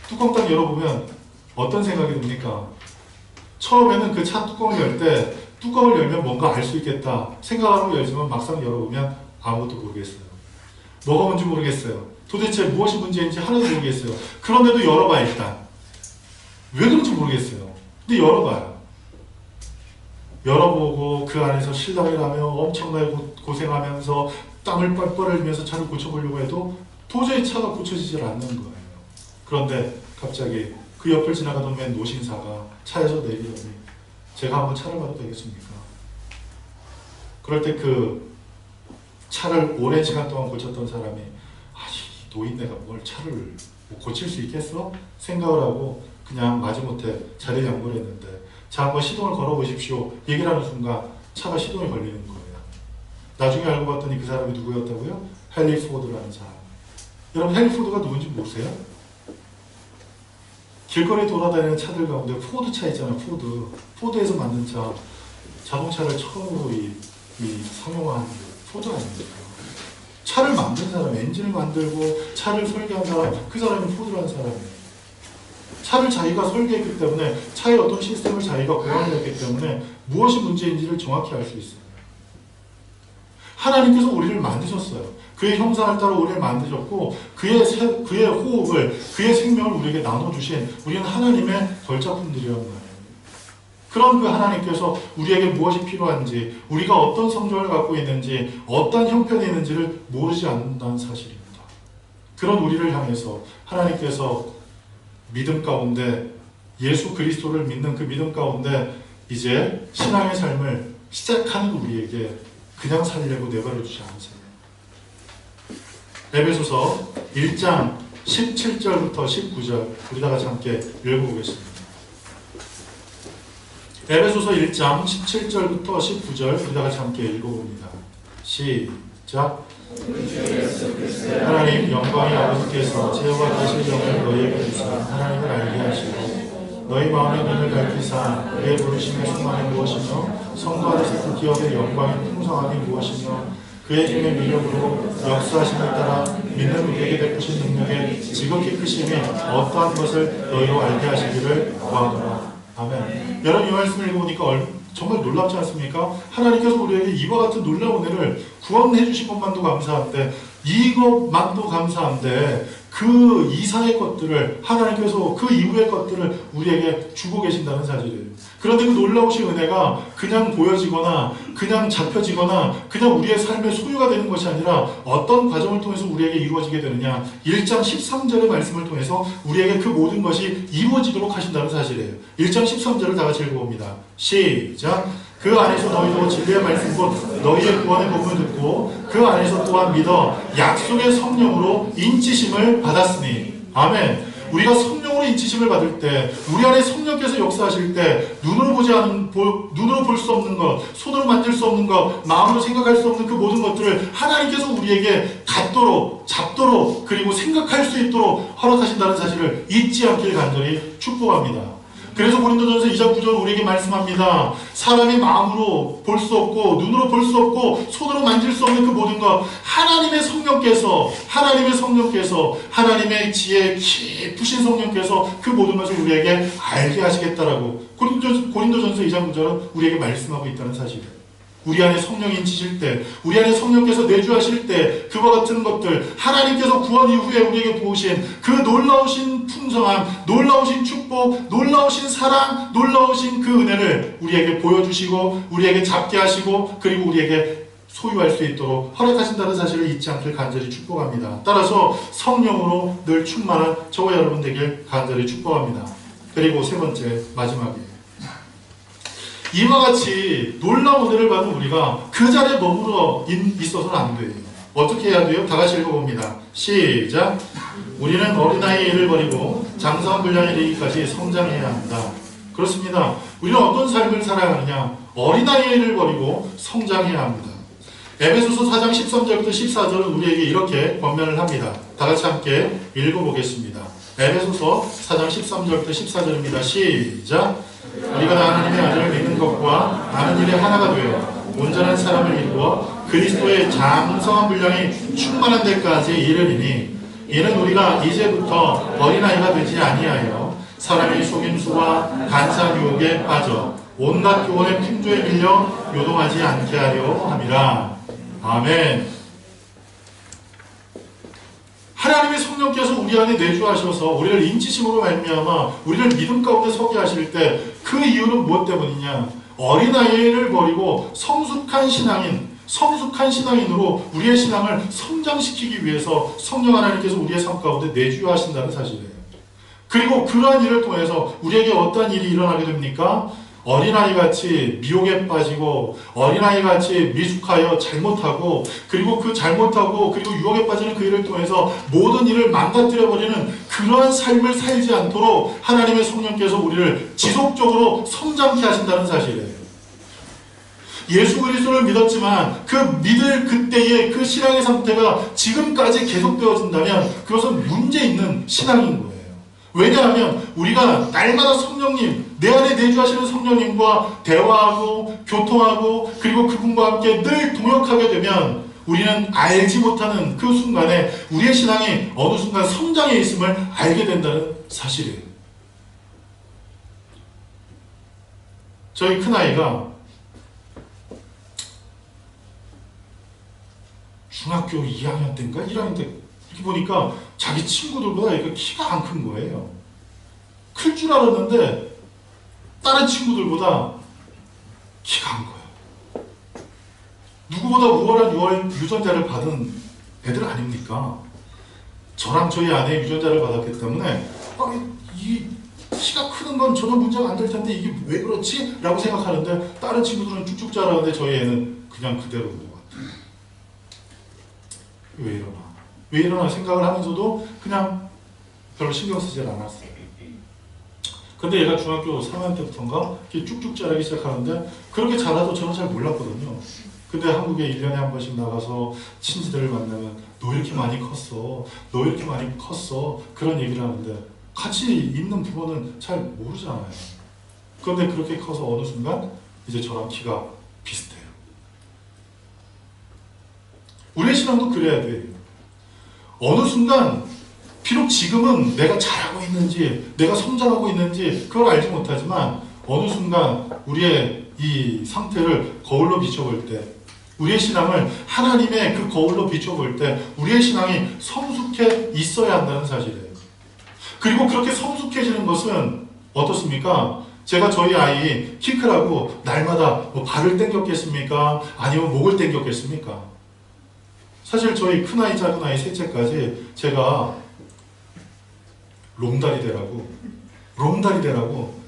뚜껑 딱 열어보면 어떤 생각이 듭니까? 처음에는 그 차 뚜껑을 열 때 뚜껑을 열면 뭔가 알 수 있겠다 생각하고 열지만 막상 열어보면 아무것도 모르겠어요. 뭐가 뭔지 모르겠어요. 도대체 무엇이 문제인지 하나도 모르겠어요. 그런데도 열어봐요. 일단 왜 그런지 모르겠어요. 근데 열어봐요. 열어보고 그 안에서 실랑이를 하며 엄청나게 고생하면서 땀을 뻘뻘 흘리면서 차를 고쳐보려고 해도 도저히 차가 고쳐지질 않는 거예요. 그런데 갑자기 그 옆을 지나가던 맨 노신사가 차에서 내리더니 제가 한번 차를 봐도 되겠습니까? 그럴 때 그 차를 오랜 시간 동안 고쳤던 사람이 노인네가 뭘 차를 고칠 수 있겠어? 생각을 하고 그냥 마지못해 자리 양보를 했는데 자 한번 시동을 걸어보십시오 얘기를 하는 순간 차가 시동이 걸리는 거예요. 나중에 알고 봤더니 그 사람이 누구였다고요? 헨리 포드라는 사람. 여러분 헨리 포드가 누군지 모르세요? 길거리에 돌아다니는 차들 가운데 포드 차 있잖아요. 포드에서 만든 차, 자동차를 처음으로 상용화한 포드 아닙니까? 차를 만든 사람, 엔진을 만들고 차를 설계한 사람, 그 사람이 포드라는 사람이에요. 차를 자기가 설계했기 때문에 차의 어떤 시스템을 자기가 고안을 했기 때문에 무엇이 문제인지를 정확히 알 수 있어요. 하나님께서 우리를 만드셨어요. 그의 형상을 따라 우리를 만드셨고 그의 호흡을, 그의 생명을 우리에게 나눠주신 우리는 하나님의 걸작품들이란 말이에요. 그런 그 하나님께서 우리에게 무엇이 필요한지, 우리가 어떤 성정을 갖고 있는지, 어떤 형편이 있는지를 모르지 않는다는 사실입니다. 그런 우리를 향해서 하나님께서 믿음 가운데, 예수 그리스도를 믿는 그 믿음 가운데 이제 신앙의 삶을 시작하는 우리에게 그냥 살려고 내버려 두지 않으세요. 에베소서 1장 17절부터 19절 우리 다 같이 함께 읽어보겠습니다. 에베소서 1장 17절부터 19절 우리 다 같이 함께 읽어봅니다. 시작. 하나님 영광의 아버지께서 지혜와 계실 영을 너희에게 주사 하나님을 알게 하시고 너희 마음의 눈을 밝히사 그의 부르심의 소망이 무엇이며 성도 안에서 그 기업의 영광의 풍성함이 무엇이며 그의 힘의 위력으로 역사하심을 따라 믿는 우리에게 베푸신 능력의 지극히 크심이 어떠한 것을 너희로 알게 하시기를 구하노라. 아멘. 여러분 이 말씀을 읽어보니까 정말 놀랍지 않습니까? 하나님께서 우리에게 이와 같은 놀라운 은혜를 구원해 주신 것만도 감사한데 이것만도 감사한데 그 이상의 것들을 하나님께서 그 이후의 것들을 우리에게 주고 계신다는 사실이에요. 그런데 그 놀라우신 은혜가 그냥 보여지거나 그냥 잡혀지거나 그냥 우리의 삶의 소유가 되는 것이 아니라 어떤 과정을 통해서 우리에게 이루어지게 되느냐 1장 13절의 말씀을 통해서 우리에게 그 모든 것이 이루어지도록 하신다는 사실이에요. 1장 13절을 다 같이 읽어봅니다. 시작. 그 안에서 너희도 진리의 말씀 곧 너희의 구원의 복음을 듣고 그 안에서 또한 믿어 약속의 성령으로 인치심을 받았으니. 아멘. 우리가 성령으로 인치심을 받을 때 우리 안에 성령께서 역사하실 때 눈으로 눈으로 볼 수 없는 것, 손으로 만질 수 없는 것, 마음으로 생각할 수 없는 그 모든 것들을 하나님께서 우리에게 갖도록 잡도록 그리고 생각할 수 있도록 허락하신다는 사실을 잊지 않길 간절히 축복합니다. 그래서 고린도전서 2장 9절 우리에게 말씀합니다. 사람이 마음으로 볼 수 없고 눈으로 볼 수 없고 손으로 만질 수 없는 그 모든 것 하나님의 성령께서 하나님의 지혜 깊으신 성령께서 그 모든 것을 우리에게 알게 하시겠다라고 고린도전서 2장 9절은 우리에게 말씀하고 있다는 사실이에요. 우리 안에 성령이 인치실 때, 우리 안에 성령께서 내주하실 때 그와 같은 것들, 하나님께서 구원 이후에 우리에게 부으신 그 놀라우신 풍성함, 놀라우신 축복, 놀라우신 사랑, 놀라우신 그 은혜를 우리에게 보여주시고 우리에게 잡게 하시고 그리고 우리에게 소유할 수 있도록 허락하신다는 사실을 잊지 않길 간절히 축복합니다. 따라서 성령으로 늘 충만한 저와 여러분 되길 간절히 축복합니다. 그리고 세 번째, 마지막이에요. 이와 같이 놀라운 은혜를 받은 우리가 그 자리에 머물러 있어서는 안 돼요. 어떻게 해야 돼요? 다 같이 읽어봅니다. 시작! 우리는 어린아이를 버리고 장성한 분량에 이르기까지 성장해야 합니다. 그렇습니다. 우리는 어떤 삶을 살아야 하느냐? 어린아이를 버리고 성장해야 합니다. 에베소서 4장 13절부터 14절은 우리에게 이렇게 권면을 합니다. 다 같이 함께 읽어보겠습니다. 에베소서 4장 13절부터 14절입니다. 시작! 우리가 하나님의 아들을 믿는 것과 아는 일에 하나가 되어 온전한 사람을 이루어 그리스도의 장성한 분량이 충만한 데까지 이르리니 이는 우리가 이제부터 어린아이가 되지 아니하여 사람의 속임수와 간사한 유혹에 빠져 온갖 교훈의 풍조에 밀려 요동하지 않게 하려 함이라. 아멘. 하나님의 성령께서 우리 안에 내주하셔서 우리를 인치심으로 말미암아 우리를 믿음 가운데 서게 하실 때 그 이유는 무엇 때문이냐? 어린아이를 버리고 성숙한 신앙인으로 우리의 신앙을 성장시키기 위해서 성령 하나님께서 우리의 삶 가운데 내주하신다는 사실이에요. 그리고 그러한 일을 통해서 우리에게 어떠한 일이 일어나게 됩니까? 어린아이같이 미혹에 빠지고 어린아이같이 미숙하여 잘못하고 그리고 유혹에 빠지는 그 일을 통해서 모든 일을 망가뜨려버리는 그러한 삶을 살지 않도록 하나님의 성령께서 우리를 지속적으로 성장케 하신다는 사실이에요. 예수 그리스도를 믿었지만 그 믿을 그때의 그 신앙의 상태가 지금까지 계속되어진다면 그것은 문제 있는 신앙인 거예요. 왜냐하면 우리가 날마다 성령님, 내 안에 내주하시는 성령님과 대화하고 교통하고 그리고 그분과 함께 늘 동역하게 되면 우리는 알지 못하는 그 순간에 우리의 신앙이 어느 순간 성장해 있음을 알게 된다는 사실이에요. 저희 큰아이가 중학교 2학년 때인가 1학년 때 이렇게 보니까 자기 친구들보다 얘가 키가 안 큰 거예요. 클 줄 알았는데 다른 친구들보다 키가 안 커요. 누구보다 우월한 유전자를 받은 애들 아닙니까? 저랑 저희 아내 유전자를 받았기 때문에 이 키가 크는 건 전혀 문제가 안 될 텐데 이게 왜 그렇지? 라고 생각하는데 다른 친구들은 쭉쭉 자라는데 저희 애는 그냥 그대로인 것 같아요. 왜 이러나 생각을 하면서도 그냥 별로 신경 쓰질 않았어요. 근데 얘가 중학교 3학년 때부터인가 쭉쭉 자라기 시작하는데 그렇게 자라도 저는 잘 몰랐거든요. 근데 한국에 1년에 한 번씩 나가서 친지들을 만나면 너 이렇게 많이 컸어. 너 이렇게 많이 컸어. 그런 얘기를 하는데 같이 있는 부모는 잘 모르잖아요. 그런데 그렇게 커서 어느 순간 이제 저랑 키가 비슷해요. 우리의 신앙도 그래야 돼요. 어느 순간 비록 지금은 내가 잘하고 있는지 내가 성장하고 있는지 그걸 알지 못하지만 어느 순간 우리의 이 상태를 거울로 비춰볼 때 우리의 신앙을 하나님의 그 거울로 비춰볼 때 우리의 신앙이 성숙해 있어야 한다는 사실이에요. 그리고 그렇게 성숙해지는 것은 어떻습니까? 제가 저희 아이 키 크라고 날마다 뭐 발을 당겼겠습니까? 아니면 목을 당겼겠습니까? 사실 저희 큰아이 작은아이 셋째까지 제가 롱다리 되라고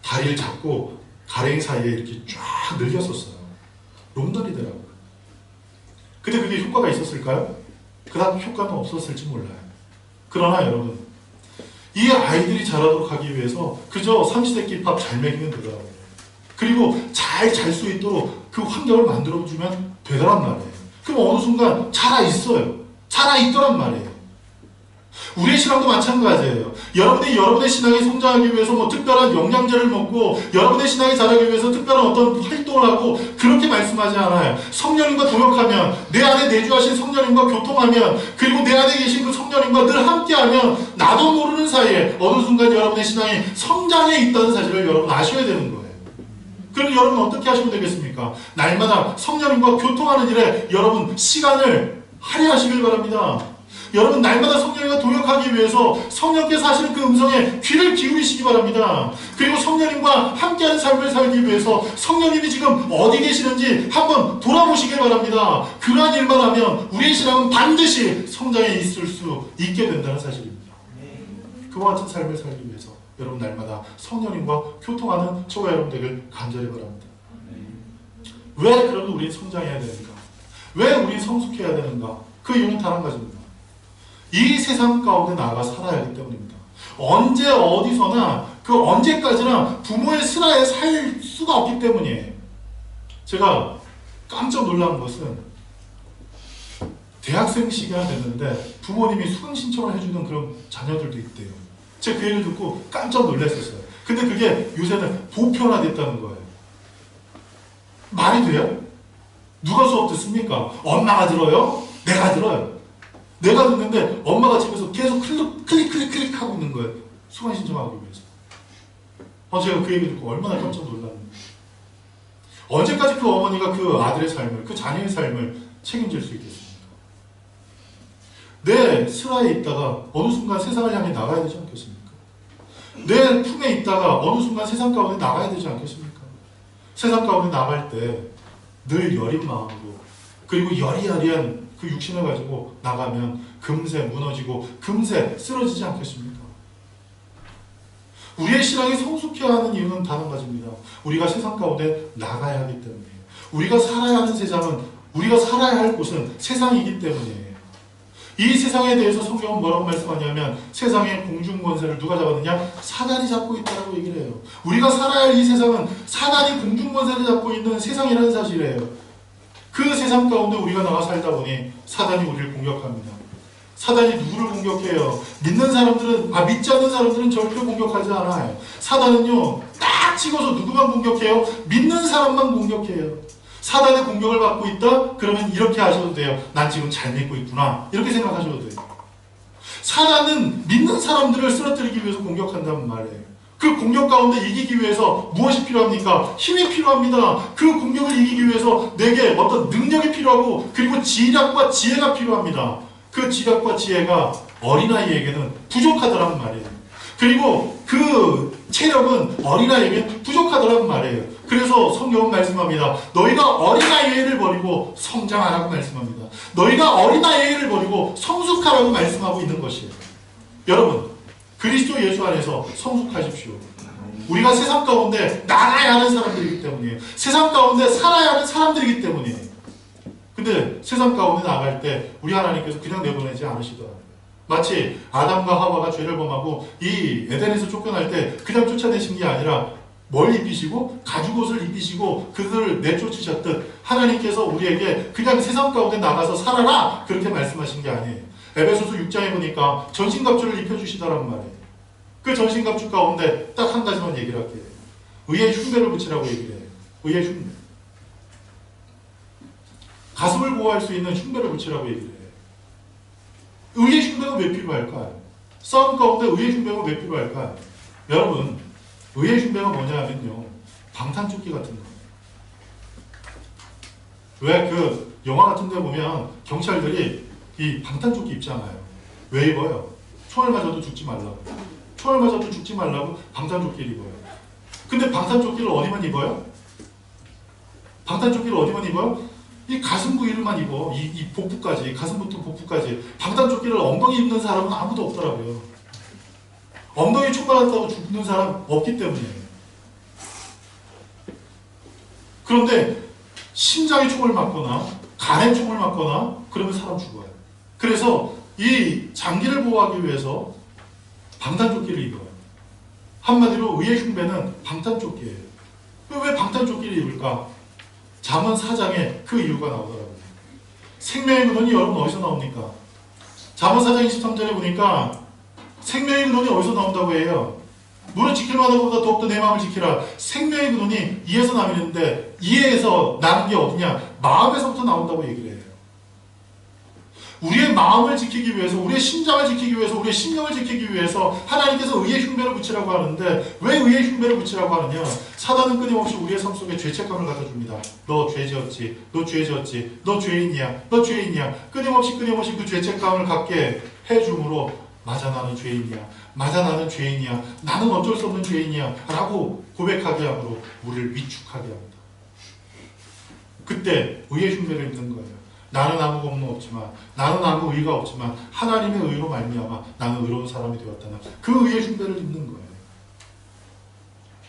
다리를 잡고 가랭이 사이에 이렇게 쫙 늘렸었어요. 롱다리 되라고. 근데 그게 효과가 있었을까요? 그다음 효과는 없었을지 몰라요. 그러나 여러분 이 아이들이 자라도록 하기 위해서 그저 삼시세끼 밥 잘 먹이면 되더라고요. 그리고 잘 잘 수 있도록 그 환경을 만들어주면 되더란 말이에요. 그럼 어느 순간 자라있어요. 자라있더란 말이에요. 우리의 신앙도 마찬가지예요. 여러분의 신앙이 성장하기 위해서 뭐 특별한 영양제를 먹고 여러분의 신앙이 자라기 위해서 특별한 어떤 활동을 하고 그렇게 말씀하지 않아요. 성령님과 동역하면, 내 안에 내주하신 성령님과 교통하면, 그리고 내 안에 계신 그 성령님과 늘 함께하면 나도 모르는 사이에 어느 순간 여러분의 신앙이 성장해 있다는 사실을 여러분 아셔야 되는 거예요. 그럼 여러분 어떻게 하시면 되겠습니까? 날마다 성령님과 교통하는 일에 여러분 시간을 할애하시길 바랍니다. 여러분 날마다 성령님과 동역하기 위해서 성령께서 하시는 그 음성에 귀를 기울이시기 바랍니다. 그리고 성령님과 함께하는 삶을 살기 위해서 성령님이 지금 어디 계시는지 한번 돌아보시길 바랍니다. 그러한 일만 하면 우리의 신앙은 반드시 성장해 있을 수 있게 된다는 사실입니다. 그와 같은 삶을 살기 위해서 여러분 날마다 성령님과 교통하는 저와 여러분 되길 간절히 바랍니다. 왜 그러면 우리는 성장해야 되는가? 왜 우리는 성숙해야 되는가? 그 이유는 단 한 가지입니다. 이 세상 가운데 나아가 살아야 하기 때문입니다. 언제 어디서나 그 언제까지나 부모의 슬하에 살 수가 없기 때문이에요. 제가 깜짝 놀란 것은 대학생 시기가 됐는데 부모님이 수강 신청을 해주는 그런 자녀들도 있대요. 제가 그 얘기를 듣고 깜짝 놀랐었어요. 근데 그게 요새는 보편화됐다는 거예요. 말이 돼요? 누가 수업 듣습니까? 엄마가 들어요? 내가 들어요. 내가 듣는데 엄마가 집에서 계속 클릭 하고 있는 거예요. 수강 신청하기 위해서. 제가 그 얘기 듣고 얼마나 깜짝 놀랐는데. 언제까지 그 어머니가 그 아들의 삶을, 그 자녀의 삶을 책임질 수 있겠습니까? 내 슬하에 있다가 어느 순간 세상을 향해 나가야 되지 않겠습니까? 내 품에 있다가 어느 순간 세상 가운데 나가야 되지 않겠습니까? 세상 가운데 나갈 때 늘 여린 마음으로, 그리고 여리여리한 그 육신을 가지고 나가면 금세 무너지고 금세 쓰러지지 않겠습니까? 우리의 신앙이 성숙해야 하는 이유는 단 한 가지입니다. 우리가 세상 가운데 나가야 하기 때문이에요. 우리가 살아야 하는 세상은, 우리가 살아야 할 곳은 세상이기 때문이에요. 이 세상에 대해서 성경은 뭐라고 말씀하냐면 세상의 공중권세를 누가 잡았느냐? 사단이 잡고 있다고 얘기를 해요. 우리가 살아야 할 이 세상은 사단이 공중권세를 잡고 있는 세상이라는 사실이에요. 그 세상 가운데 우리가 나가 살다 보니 사단이 우리를 공격합니다. 사단이 누구를 공격해요? 믿는 사람들은, 믿지 않는 사람들은 절대 공격하지 않아요. 사단은요, 딱 찍어서 누구만 공격해요? 믿는 사람만 공격해요. 사단의 공격을 받고 있다? 그러면 이렇게 하셔도 돼요. 난 지금 잘 믿고 있구나. 이렇게 생각하셔도 돼요. 사단은 믿는 사람들을 쓰러뜨리기 위해서 공격한다는 말이에요. 그 공격 가운데 이기기 위해서 무엇이 필요합니까? 힘이 필요합니다. 그 공격을 이기기 위해서 내게 어떤 능력이 필요하고 그리고 지략과 지혜가 필요합니다. 그 지략과 지혜가 어린아이에게는 부족하더란 말이에요. 그리고 그 체력은 어린아이에게 부족하더란 말이에요. 그래서 성경은 말씀합니다. 너희가 어린아이를 버리고 성장하라고 말씀합니다. 너희가 어린아이를 버리고 성숙하라고 말씀하고 있는 것이에요. 여러분, 그리스도 예수 안에서 성숙하십시오. 우리가 세상 가운데 나가야 하는 사람들이기 때문이에요. 세상 가운데 살아야 하는 사람들이기 때문이에요. 근데 세상 가운데 나갈 때 우리 하나님께서 그냥 내보내지 않으시더라고요. 마치 아담과 하와가 죄를 범하고 이 에덴에서 쫓겨날 때 그냥 쫓아내신 게 아니라 뭘 입히시고 가죽옷을 입히시고 그들을 내쫓으셨듯 하나님께서 우리에게 그냥 세상 가운데 나가서 살아라 그렇게 말씀하신 게 아니에요. 에베소서 6장에 보니까 전신갑주를 입혀주시더란 말이에요. 그 전신갑주 가운데 딱 한 가지만 얘기를 할게요. 의의 흉배를 붙이라고 얘기를 해요. 의의 흉배. 가슴을 보호할 수 있는 흉배를 붙이라고 얘기를 해요. 의의 흉배가 왜 필요할까요? 싸움 가운데 의의 흉배가 왜 필요할까요? 여러분, 의의 흉배가 뭐냐 하면요, 방탄조끼 같은 거예요. 왜 그 영화 같은 데 보면 경찰들이 이 방탄조끼 입잖아요. 왜 입어요? 총알 맞아도 죽지 말라고. 총알 맞아도 죽지 말라고 방탄조끼를 입어요. 근데 방탄조끼를 어디만 입어요? 방탄조끼를 어디만 입어요? 이 가슴 부위를만 입어. 이 복부까지, 가슴부터 복부까지. 방탄조끼를 엉덩이 입는 사람은 아무도 없더라고요. 엉덩이 총 맞았다고 죽는 사람 없기 때문이에요. 그런데 심장에 총을 맞거나 간에 총을 맞거나 그러면 사람 죽어요. 그래서 이 장기를 보호하기 위해서 방탄조끼를 입어요. 한마디로 의의 흉배는 방탄조끼예요. 왜 방탄조끼를 입을까? 잠언 4장에 그 이유가 나오더라고요. 생명의 근원이 여러분 어디서 나옵니까? 잠언 4장 23절에 보니까 생명의 근원이 어디서 나온다고 해요? 물은 지킬 만한 것보다 더욱더 내 마음을 지키라. 생명의 근원이 이에서 나는데 이에서 나는 게 어디냐? 마음에서부터 나온다고 얘기를 해요. 우리의 마음을 지키기 위해서, 우리의 심장을 지키기 위해서, 우리의 심령을 지키기 위해서 하나님께서 의의 흉배를 붙이라고 하는데, 왜 의의 흉배를 붙이라고 하느냐? 사단은 끊임없이 우리의 삶 속에 죄책감을 갖다 줍니다. 너 죄 지었지, 너 죄 지었지, 너 죄인이야, 너 죄인이야. 끊임없이 그 죄책감을 갖게 해줌으로, 맞아 나는 죄인이야, 맞아 나는 죄인이야, 나는 어쩔 수 없는 죄인이야 라고 고백하게 함으로 우리를 위축하게 합니다. 그때 의의 흉배를 입는 거예요. 나는 아무 공로 없지만, 나는 아무 의가 없지만 하나님의 의로 말미암아 나는 의로운 사람이 되었다는 그 의의 흉배를 입는 거예요.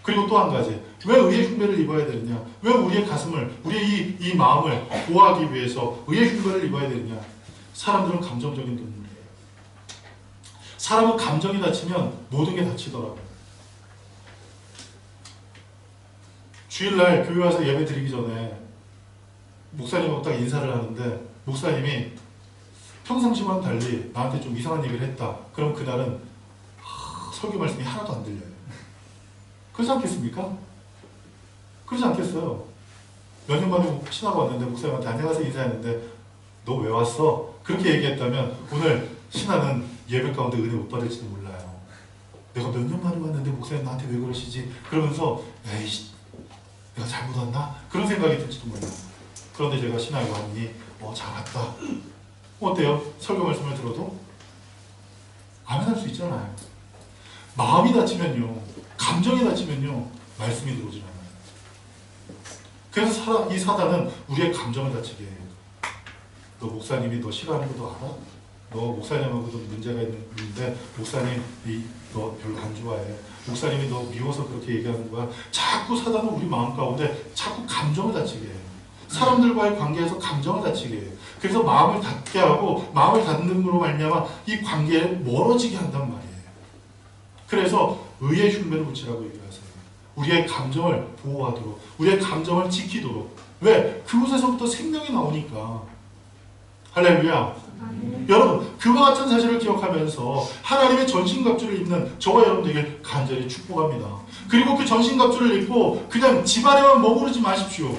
그리고 또 한 가지, 왜 의의 흉배를 입어야 되느냐? 왜 우리의 가슴을, 우리의 이 마음을 보호하기 위해서 의의 흉배를 입어야 되느냐? 사람들은 감정적인 동물이에요. 사람은 감정이 다치면 모든 게 다치더라고요. 주일날 교회 와서 예배 드리기 전에 목사님하고 딱 인사를 하는데, 목사님이 평상시와는 달리 나한테 좀 이상한 얘기를 했다. 그럼 그날은 설교 말씀이 하나도 안 들려요. 그렇지 않겠습니까? 그렇지 않겠어요. 몇 년 만에 신하고 왔는데 목사님한테 안녕하세요 인사했는데 너 왜 왔어? 그렇게 얘기했다면 오늘 신하는 예배 가운데 은혜 못 받을지도 몰라요. 내가 몇 년 만에 왔는데 목사님 나한테 왜 그러시지? 그러면서 에이씨 내가 잘못 왔나? 그런 생각이 들지도 몰라요. 그런데 제가 신하에 왔니? 잘 왔다. 어때요? 설교 말씀을 들어도 아멘할 수 있잖아요. 마음이 다치면요, 감정이 다치면요, 말씀이 들어오질 않아요. 그래서 이 사단은 우리의 감정을 다치게 해요. 너 목사님이 너 싫어하는 것도 알아? 너 목사님하고도 문제가 있는데 목사님이 너 별로 안 좋아해. 목사님이 너 미워서 그렇게 얘기하는 거야. 자꾸 사단은 우리 마음 가운데 자꾸 감정을 다치게 해요. 사람들과의 관계에서 감정을 다치게 해요. 그래서 마음을 닫게 하고 마음을 닫는으로 말미암아 이 관계를 멀어지게 한단 말이에요. 그래서 의의 흉배를 붙이라고 얘기하세요. 우리의 감정을 보호하도록, 우리의 감정을 지키도록. 왜? 그곳에서부터 생명이 나오니까. 할렐루야. 여러분, 그와 같은 사실을 기억하면서 하나님의 전신갑주를 입는 저와 여러분들에게 간절히 축복합니다. 그리고 그 전신갑주를 입고 그냥 집안에만 머무르지 마십시오.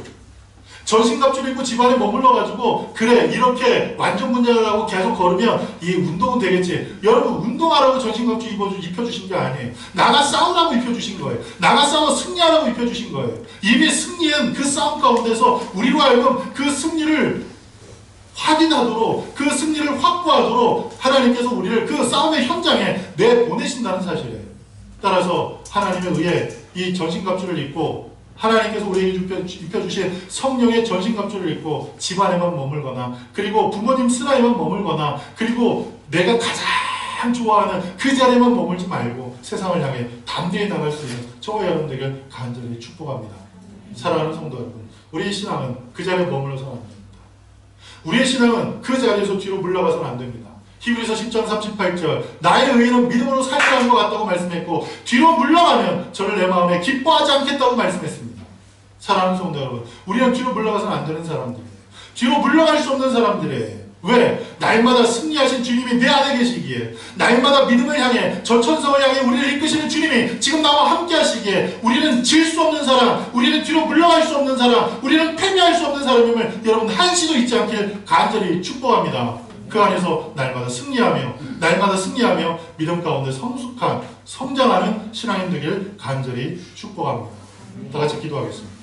전신갑주를 입고 집안에 머물러가지고 그래 이렇게 완전 문장을 하고 계속 걸으면 이 운동은 되겠지. 여러분, 운동하라고 전신갑주 입혀주신 게 아니에요. 나가 싸우라고 입혀주신 거예요. 나가 싸워 승리하라고 입혀주신 거예요. 이미 승리한 그 싸움 가운데서 우리로 하여금 그 승리를 확인하도록, 그 승리를 확보하도록 하나님께서 우리를 그 싸움의 현장에 내보내신다는 사실이에요. 따라서 하나님의 의해 이 전신갑주를 입고 하나님께서 우리에게 입혀주신 성령의 전신갑주를 입고 집안에만 머물거나, 그리고 부모님 슬하에만 머물거나, 그리고 내가 가장 좋아하는 그 자리에만 머물지 말고 세상을 향해 담대히 나갈 수 있는 저와 여러분들에게 간절히 축복합니다. 사랑하는 성도 여러분, 우리의 신앙은 그 자리에 머물러서는 안 됩니다. 우리의 신앙은 그 자리에서 뒤로 물러가서는 안 됩니다. 히브리서 10장 38절, 나의 의인은 믿음으로 살아가는 것 같다고 말씀했고 뒤로 물러가면 저를 내 마음에 기뻐하지 않겠다고 말씀했습니다. 사랑하는 성도 여러분, 우리는 뒤로 물러가서는 안 되는 사람들이에요. 뒤로 물러갈 수 없는 사람들이에요. 왜? 날마다 승리하신 주님이 내 안에 계시기에, 날마다 믿음을 향해 저 천성을 향해 우리를 이끄시는 주님이 지금 나와 함께 하시기에 우리는 질 수 없는 사람, 우리는 뒤로 물러갈 수 없는 사람, 우리는 패배할 수 없는 사람임을 여러분 한시도 잊지 않길 간절히 축복합니다. 그 안에서 날마다 승리하며 믿음 가운데 성숙한 성장하는 신앙인 되길 간절히 축복합니다. 다 같이 기도하겠습니다.